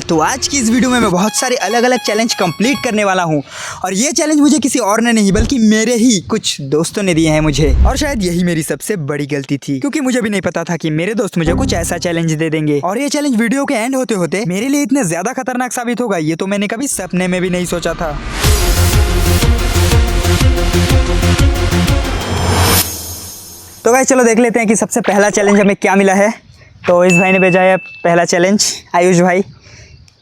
तो आज की इस वीडियो में मैं बहुत सारे अलग अलग चैलेंज कंप्लीट करने वाला हूं और ये चैलेंज मुझे किसी और ने नहीं बल्कि मेरे ही कुछ दोस्तों ने दिए हैं मुझे। और शायद यही मेरी सबसे बड़ी गलती थी, क्योंकि मुझे भी नहीं पता था कि मेरे दोस्त मुझे कुछ ऐसा चैलेंज दे देंगे और ये चैलेंज वीडियो के एंड होते होते मेरे लिए इतने ज्यादा खतरनाक साबित होगा, ये तो मैंने कभी सपने में भी नहीं सोचा था। तो गाइस चलो देख लेते हैं कि सबसे पहला चैलेंज हमें क्या मिला है। तो इस भाई ने भेजा है पहला चैलेंज, आयुष भाई।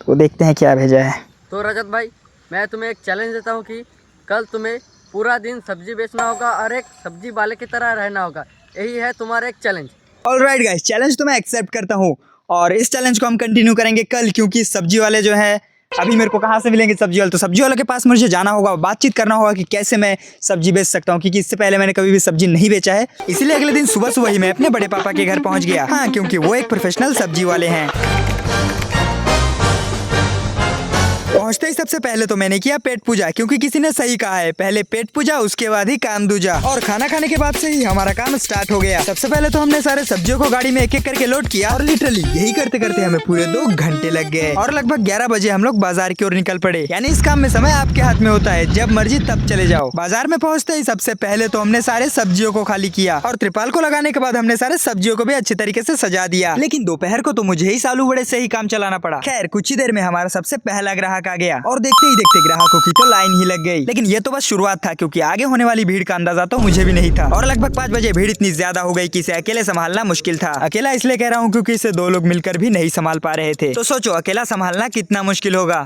तो देखते हैं क्या भेजा है। तो रजत भाई, मैं तुम्हें एक चैलेंज देता हूँ कि कल तुम्हें पूरा दिन सब्जी बेचना होगा और एक सब्जी वाले की तरह रहना होगा। यही है तुम्हारा एक चैलेंज। ऑलराइट गाइस, चैलेंज तो मैं एक्सेप्ट करता हूँ और इस चैलेंज को हम कंटिन्यू करेंगे कल, क्योंकि सब्जी वाले जो है अभी मेरे को कहाँ से मिलेंगे सब्जी वाले। तो सब्जी वाले के पास मुझे जाना होगा, बातचीत करना होगा कि कैसे मैं सब्जी बेच सकता हूँ, क्योंकि इससे पहले मैंने कभी भी सब्जी नहीं बेचा है। इसीलिए अगले दिन सुबह सुबह ही मैं अपने बड़े पापा के घर पहुँच गया। हाँ, क्योंकि वो एक प्रोफेशनल सब्जी वाले हैं। पहुंचते ही सबसे पहले तो मैंने किया पेट पूजा, क्योंकि किसी ने सही कहा है, पहले पेट पूजा उसके बाद ही काम दूजा। और खाना खाने के बाद से ही हमारा काम स्टार्ट हो गया। सबसे पहले तो हमने सारे सब्जियों को गाड़ी में एक एक करके लोड किया और लिटरली यही करते करते हमें पूरे 2 घंटे लग गए और लगभग 11 बजे हम लोग बाजार की ओर निकल पड़े। यानी इस काम में समय आपके हाथ में होता है, जब मर्जी तब चले जाओ। बाजार में पहुँचते ही सबसे पहले तो हमने सारे सब्जियों को खाली किया और त्रिपाल को लगाने के बाद हमने सारे सब्जियों को भी अच्छे तरीके से सजा दिया। लेकिन दोपहर को तो मुझे ही सालू बड़े से ही काम चलाना पड़ा। खैर कुछ ही देर में हमारा सबसे पहला ग्राहक आ गया और देखते ही देखते ग्राहकों की तो लाइन ही लग गई। लेकिन ये तो बस शुरुआत था, क्योंकि आगे होने वाली भीड़ का अंदाजा तो मुझे भी नहीं था। और लगभग 5 बजे भीड़ इतनी ज्यादा हो गई कि इसे अकेले संभालना मुश्किल था। अकेला इसलिए कह रहा हूँ क्योंकि इसे 2 लोग मिलकर भी नहीं संभाल पा रहे थे। तो सोचो अकेला संभालना कितना मुश्किल होगा।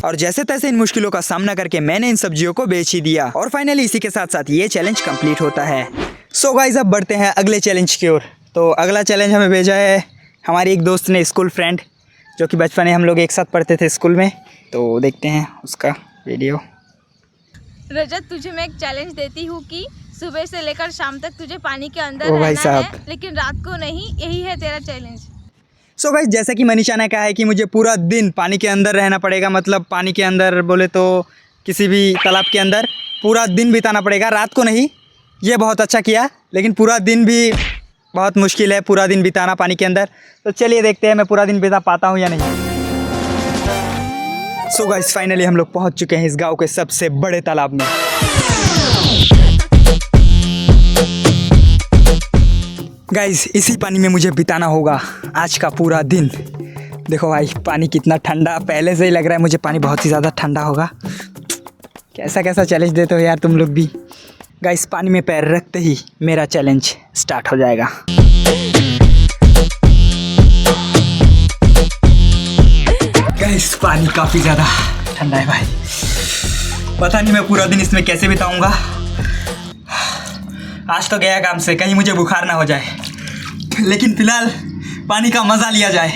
और जैसे तैसे इन मुश्किलों का सामना करके मैंने इन सब्जियों को बेच ही दिया और फाइनली इसी के साथ साथ ये चैलेंज कंप्लीट होता है। सो गाइस, अब बढ़ते हैं अगले चैलेंज की ओर। तो अगला चैलेंज हमें भेजा है हमारी एक दोस्त ने, स्कूल फ्रेंड, जो कि बचपन में हम लोग एक साथ पढ़ते थे स्कूल में। तो देखते हैं उसका वीडियो। रजत, तुझे मैं एक चैलेंज देती हूँ कि सुबह से लेकर शाम तक तुझे पानी के अंदर भाई रहना साहब, है, लेकिन रात को नहीं। यही है तेरा चैलेंज। सो गाइस, जैसा कि मनीषा ने कहा है कि मुझे पूरा दिन पानी के अंदर रहना पड़ेगा, मतलब पानी के अंदर बोले तो किसी भी तालाब के अंदर पूरा दिन बिताना पड़ेगा, रात को नहीं। ये बहुत अच्छा किया, लेकिन पूरा दिन भी बहुत मुश्किल है, पूरा दिन बिताना पानी के अंदर। तो चलिए देखते हैं मैं पूरा दिन बिता पाता हूँ या नहीं। सो गाइस, फाइनली हम लोग पहुँच चुके हैं इस गांव के सबसे बड़े तालाब में। गाइस, इसी पानी में मुझे बिताना होगा आज का पूरा दिन। देखो भाई, पानी कितना ठंडा, पहले से ही लग रहा है मुझे पानी बहुत ही ज़्यादा ठंडा होगा। कैसा कैसा चैलेंज देते हो यार तुम लोग भी। गाइस, पानी में पैर रखते ही मेरा चैलेंज स्टार्ट हो जाएगा। गाइस, पानी काफ़ी ज़्यादा ठंडा है भाई, पता नहीं मैं पूरा दिन इसमें कैसे बिताऊंगा। आज तो गया काम से, कहीं मुझे बुखार ना हो जाए, लेकिन फिलहाल पानी का मज़ा लिया जाए।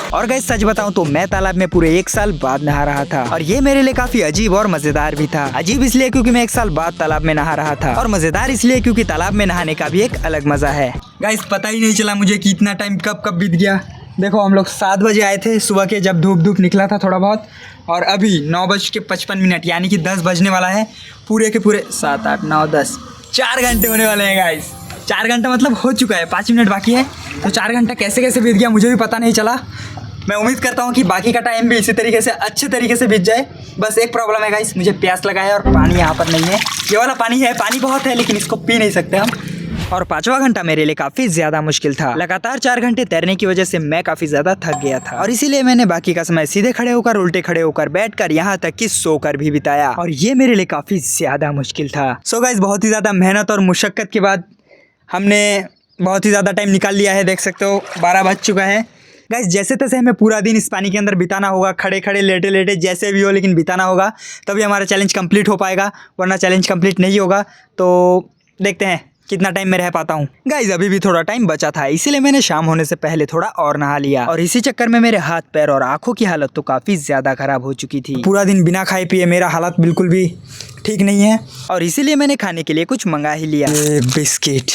और गाइस, सच बताऊं तो मैं तालाब में पूरे 1 साल बाद नहा रहा था और ये मेरे लिए काफी अजीब और मजेदार भी था। अजीब इसलिए क्योंकि मैं 1 साल बाद तालाब में नहा रहा था और मजेदार इसलिए क्योंकि तालाब में नहाने का भी एक अलग मजा है। गाइस, पता ही नहीं चला मुझे कि इतना टाइम कब कब बीत गया। देखो, हम लोग 7 बजे आए थे सुबह के, जब धूप निकला था थोड़ा बहुत, और अभी 9:55 यानी कि 10 बजने वाला है। पूरे के पूरे 7, 8, 9, 10 4 घंटे होने वाले हैं गाइस। 4 घंटा मतलब हो चुका है, 5 मिनट बाकी है। तो 4 घंटा कैसे कैसे बीत गया मुझे भी पता नहीं चला। मैं उम्मीद करता हूँ कि बाकी का टाइम भी इसी तरीके से अच्छे तरीके से बीत जाए। बस एक प्रॉब्लम है गाइस, मुझे प्यास लगा है और पानी यहाँ पर नहीं है। ये वाला पानी है, पानी बहुत है, लेकिन इसको पी नहीं सकते हम। और 5वां घंटा मेरे लिए काफ़ी ज़्यादा मुश्किल था। लगातार 4 घंटे तैरने की वजह से मैं काफ़ी ज़्यादा थक गया था और इसीलिए मैंने बाकी का समय सीधे खड़े होकर, उल्टे खड़े होकर, बैठकर, यहाँ तक कि सोकर भी बिताया और ये मेरे लिए काफ़ी ज़्यादा मुश्किल था। सो गाइस, बहुत ही ज़्यादा मेहनत और मुशक्क़त के बाद हमने बहुत ही ज़्यादा टाइम निकाल लिया है। देख सकते हो 12 बज चुका है। गाइस, जैसे तैसे हमें पूरा दिन इस पानी के अंदर बिताना होगा, खड़े खड़े, लेटे लेटे, जैसे भी हो, लेकिन बिताना होगा, तभी हमारा चैलेंज कंप्लीट हो पाएगा, वरना चैलेंज कंप्लीट नहीं होगा। तो देखते हैं कितना टाइम में रह पाता हूँ। गाइस, अभी भी थोड़ा टाइम बचा था, इसीलिए मैंने शाम होने से पहले थोड़ा और नहा लिया और इसी चक्कर में मेरे हाथ पैर और आंखों की हालत तो काफ़ी ज़्यादा ख़राब हो चुकी थी। पूरा दिन बिना खाए पिए मेरा हालत बिल्कुल भी ठीक नहीं है और इसीलिए मैंने खाने के लिए कुछ मंगा ही लिया, बिस्किट।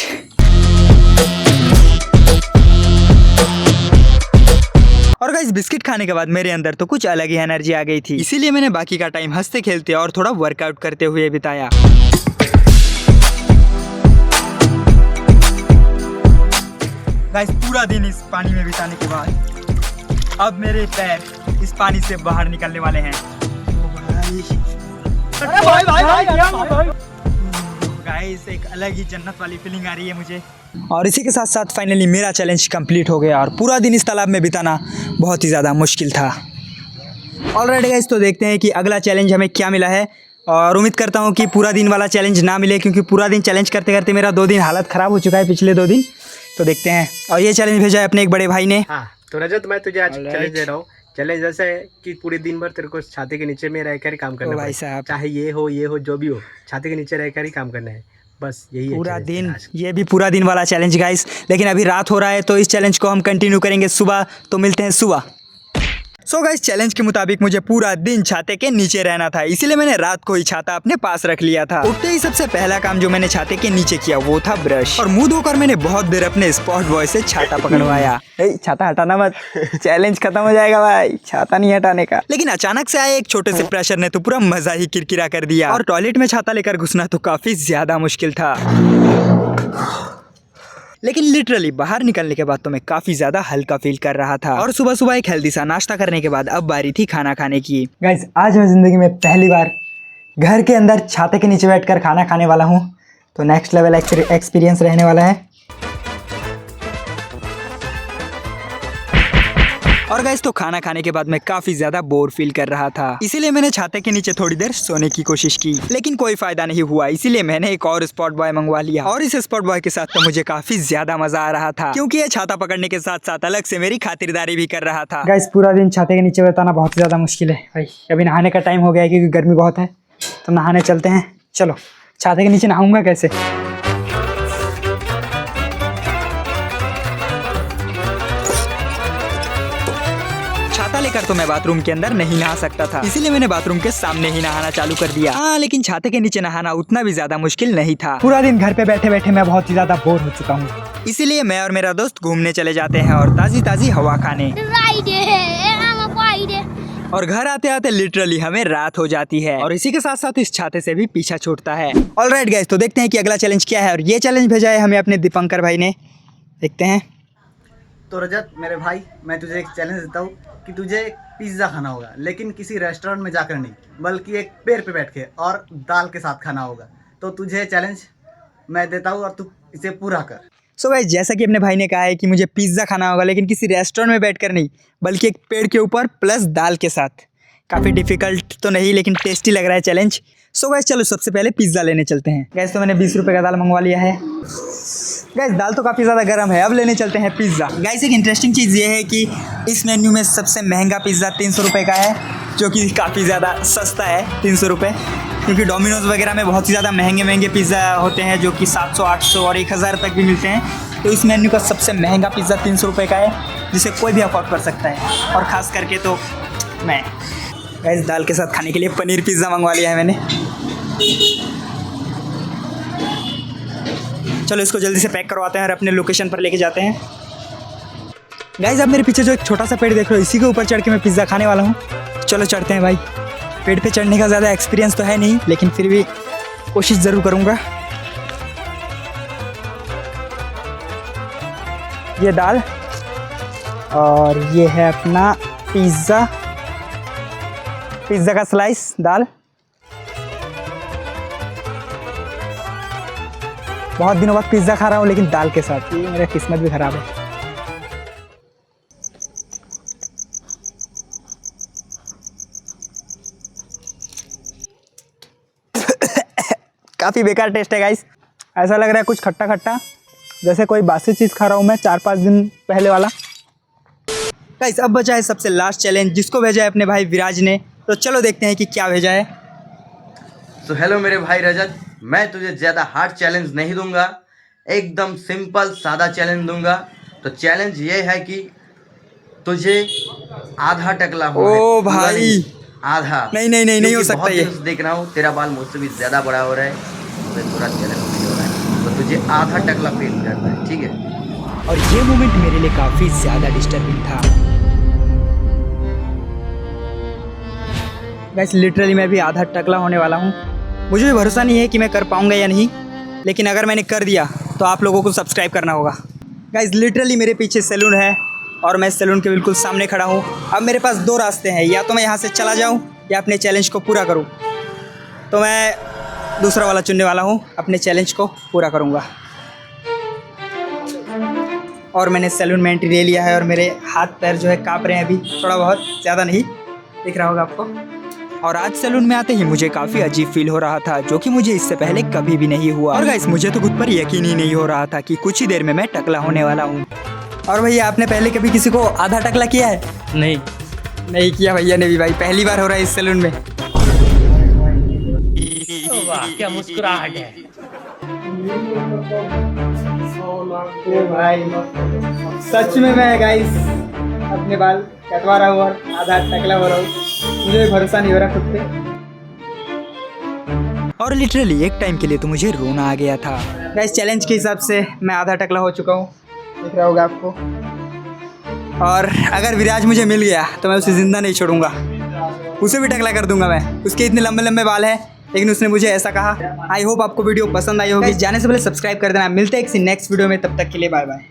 और गाइस, बिस्किट खाने के बाद मेरे अंदर तो कुछ अलग ही एनर्जी आ गई थी, इसीलिए मैंने बाकी का टाइम हंसते खेलते और थोड़ा वर्कआउट करते हुए बिताया। गाइस पूरा दिन इस पानी में बिताने के बाद अब मेरे पैर इस पानी से बाहर निकलने वाले हैं। गाइस एक अलग ही जन्नत वाली फीलिंग आ रही है मुझे। और इसी के साथ साथ फाइनली मेरा चैलेंज कंप्लीट हो गया और पूरा दिन इस तालाब में बिताना बहुत ही ज़्यादा मुश्किल था। ऑलराइट गाइस, तो देखते हैं कि अगला चैलेंज हमें क्या मिला है और उम्मीद करता हूँ कि पूरा दिन वाला चैलेंज ना मिले, क्योंकि पूरा दिन चैलेंज करते करते मेरा 2 दिन हालत ख़राब हो चुका है पिछले 2 दिन। तो देखते हैं। और ये चैलेंज भेजा है अपने एक बड़े भाई ने। हाँ तो रजत, मैं तुझे आज चैलेंज दे रहा हूँ। चैलेंज ऐसा है कि पूरे दिन भर तेरे को छाते के नीचे में रहकर ही काम करना है भाई साहब, चाहे ये हो जो भी हो, छाते के नीचे रहकर ही काम करना है, बस यही है पूरा challenge दिन। तेरा आज। ये भी पूरा दिन वाला चैलेंज गाइस, लेकिन अभी रात हो रहा है तो इस चैलेंज को हम कंटिन्यू करेंगे सुबह। तो मिलते हैं सुबह। सो गाइस, चैलेंज के मुताबिक मुझे पूरा दिन छाते के नीचे रहना था, इसीलिए मैंने रात को ही छाता अपने पास रख लिया था। उठते ही सबसे पहला काम जो मैंने छाते के नीचे किया वो था ब्रश, और मुंह धोकर मैंने बहुत देर अपने स्पॉट बॉय से छाता पकड़वाया। छाता हटाना मत, चैलेंज खत्म हो जाएगा भाई, छाता नहीं हटाने का। लेकिन अचानक से आए एक छोटे से प्रेशर ने तो पूरा मजा ही किरकिरा कर दिया, और टॉयलेट में छाता लेकर घुसना तो काफी ज्यादा मुश्किल था। लेकिन लिटरली बाहर निकलने के बाद तो मैं काफ़ी ज़्यादा हल्का फील कर रहा था। और सुबह सुबह एक हेल्दी सा नाश्ता करने के बाद अब बारी थी खाना खाने की। गाइस, आज मैं ज़िंदगी में पहली बार घर के अंदर छाते के नीचे बैठकर खाना खाने वाला हूँ, तो नेक्स्ट लेवल एक्सपीरियंस रहने वाला है। और गाइस, तो खाना खाने के बाद मैं काफ़ी ज़्यादा बोर फील कर रहा था, इसीलिए मैंने छाते के नीचे थोड़ी देर सोने की कोशिश की, लेकिन कोई फ़ायदा नहीं हुआ। इसीलिए मैंने एक और स्पॉट बॉय मंगवा लिया, और इस स्पॉट बॉय के साथ तो मुझे काफ़ी ज़्यादा मज़ा आ रहा था, क्योंकि ये छाता पकड़ने के साथ साथ अलग से मेरी खातिरदारी भी कर रहा था। गाइस, पूरा दिन छाते के नीचे बिताना बहुत ज़्यादा मुश्किल है भाई। अभी नहाने का टाइम हो गया है क्योंकि गर्मी बहुत है, तो नहाने चलते हैं। चलो, छाते के नीचे नहाऊंगा कैसे? छाता लेकर तो मैं बाथरूम के अंदर नहीं नहा सकता था, इसीलिए मैंने बाथरूम के सामने ही नहाना चालू कर दिया। हाँ, लेकिन छाते के नीचे नहाना उतना भी ज्यादा मुश्किल नहीं था। पूरा दिन घर पे बैठे बैठे मैं बहुत ही ज्यादा बोर हो चुका हूँ, इसीलिए मैं और मेरा दोस्त घूमने चले जाते हैं और ताजी ताजी हवा खाने। और घर आते आते लिटरली हमें रात हो जाती है, और इसी के साथ साथ इस छाते से भी पीछा छूटता है। ऑलराइट गाइस, तो देखते हैं कि अगला चैलेंज क्या है, और ये चैलेंज भेजा है हमें अपने दीपंकर भाई ने। देखते हैं। तो रजत मेरे भाई, मैं तुझे एक चैलेंज देता हूँ कि तुझे पिज़्ज़ा खाना होगा, लेकिन किसी रेस्टोरेंट में जाकर नहीं, बल्कि एक पेड़ पे बैठ के और दाल के साथ खाना होगा। तो तुझे चैलेंज मैं देता हूँ और तू इसे पूरा कर। सो गाइस, जैसा कि अपने भाई ने कहा है कि मुझे पिज़्ज़ा खाना होगा, लेकिन किसी रेस्टोरेंट में बैठकर नहीं, बल्कि एक पेड़ के ऊपर प्लस दाल के साथ। काफ़ी डिफिकल्ट तो नहीं, लेकिन टेस्टी लग रहा है चैलेंज। सो गाइस, चलो सबसे पहले पिज़्ज़ा लेने चलते हैं। गैस, तो मैंने 20 रुपये का दाल मंगवा लिया है। गाइस, दाल तो काफ़ी ज़्यादा गर्म है, अब लेने चलते हैं पिज़्ज़ा। गाइस, एक इंटरेस्टिंग चीज़ ये है कि इस मेन्यू में सबसे महंगा पिज़्ज़ा 300 रुपये का है, जो कि काफ़ी ज़्यादा सस्ता है 300 रुपये, क्योंकि डोमिनोज़ वगैरह में बहुत ही ज़्यादा महंगे महंगे पिज़्ज़ा होते हैं जो कि 700, 800 और 1000 तक भी मिलते हैं। तो इस मेन्यू का सबसे महंगा पिज़्ज़ा 300 रुपये का है, जिसे कोई भी अफोर्ड कर सकता है, और ख़ास करके तो मैं। गाइस, दाल के साथ खाने के लिए पनीर पिज़्ज़ा मंगवा लिया है मैंने। चलो इसको जल्दी से पैक करवाते हैं और अपने लोकेशन पर लेके जाते हैं। गाइस, अब मेरे पीछे जो एक छोटा सा पेड़ देख रहे हो, इसी के ऊपर चढ़ के मैं पिज़्ज़ा खाने वाला हूँ। चलो चढ़ते हैं भाई। पेड़ पे चढ़ने का ज़्यादा एक्सपीरियंस तो है नहीं, लेकिन फिर भी कोशिश ज़रूर करूँगा। ये दाल और ये है अपना पिज़्ज़ा, पिज़्ज़ा का स्लाइस दाल। बहुत दिनों बाद पिज़्ज़ा खा रहा हूँ, लेकिन दाल के साथ। ये मेरा किस्मत भी ख़राब है। काफ़ी बेकार टेस्ट है गाइस, ऐसा लग रहा है कुछ खट्टा खट्टा, जैसे कोई बासी चीज़ खा रहा हूँ मैं 4-5 दिन पहले वाला। गाइस, अब बचा है सबसे लास्ट चैलेंज, जिसको भेजा है अपने भाई विराज ने। तो चलो देखते हैं कि क्या भेजा है। तो हेलो मेरे भाई रजत, मैं तुझे ज़्यादा हार्ड चैलेंज नहीं दूंगा, एकदम सिंपल सादा चैलेंज दूंगा। तो चैलेंज ये है कि तुझे आधा टकला हो। ओ भाई, आधा नहीं हो सकता ये। देख रहा हूँ तेरा बाल मुझसे भी ज़्यादा बड़ा हो रहा है, तो पूरा चैलेंज नहीं हो रहा है, तो तुझे आधा टकला फेस करना है, ठीक है। और ये मोमेंट मेरे लिए काफ़ी ज़्यादा डिस्टर्बिंग था। गाइस, लिटरली मैं भी आधा टकला होने वाला हूँ। मुझे भी भरोसा नहीं है कि मैं कर पाऊँगा या नहीं, लेकिन अगर मैंने कर दिया तो आप लोगों को सब्सक्राइब करना होगा। गाइस लिटरली मेरे पीछे सैलून है और मैं सैलून के बिल्कुल सामने खड़ा हूँ। अब मेरे पास दो रास्ते हैं, या तो मैं यहाँ से चला जाऊँ या अपने चैलेंज को पूरा करूँ। तो मैं दूसरा वाला चुनने वाला हूँ, अपने चैलेंज को पूरा करूँगा। और मैंने सैलून में एंट्री ले लिया है और मेरे हाथ पैर जो है काँप रहे हैं अभी, थोड़ा बहुत, ज़्यादा नहीं, दिख रहा होगा आपको। और आज सैलून में आते ही मुझे काफ़ी अजीब फील हो रहा था, जो कि मुझे इससे पहले कभी भी नहीं हुआ। और गाइस मुझे तो खुद पर यकीन ही नहीं हो रहा था कि कुछ ही देर में मैं टकला होने वाला हूँ। और भैया आपने पहले कभी किसी को आधा टकला किया है? नहीं किया भैया ने भी भाई, पहली बार हो रहा है इस सैलून में। वाह क्या मुस्कुराहट है। ओ भाई सच में मैं गाइस अपने बाल कटवा रहा हूँ और आधा टकला हो रहा हूँ, मुझे भरोसा नहीं हो रहा खुद पे। और लिटरली एक टाइम के लिए तो मुझे रोना आ गया था। गाइस चैलेंज के हिसाब से मैं आधा टकला हो चुका हूँ, दिख रहा होगा आपको। और अगर विराज मुझे मिल गया तो मैं उसे ज़िंदा नहीं छोड़ूंगा, उसे भी टकला कर दूंगा मैं। उसके इतने लंबे लंबे बाल हैं, लेकिन उसने मुझे ऐसा कहा। आई होप आपको वीडियो पसंद आई होगी। जाने से पहले सब्सक्राइब कर देना। मिलते हैं किसी नेक्स्ट वीडियो में, तब तक के लिए बाय बाय।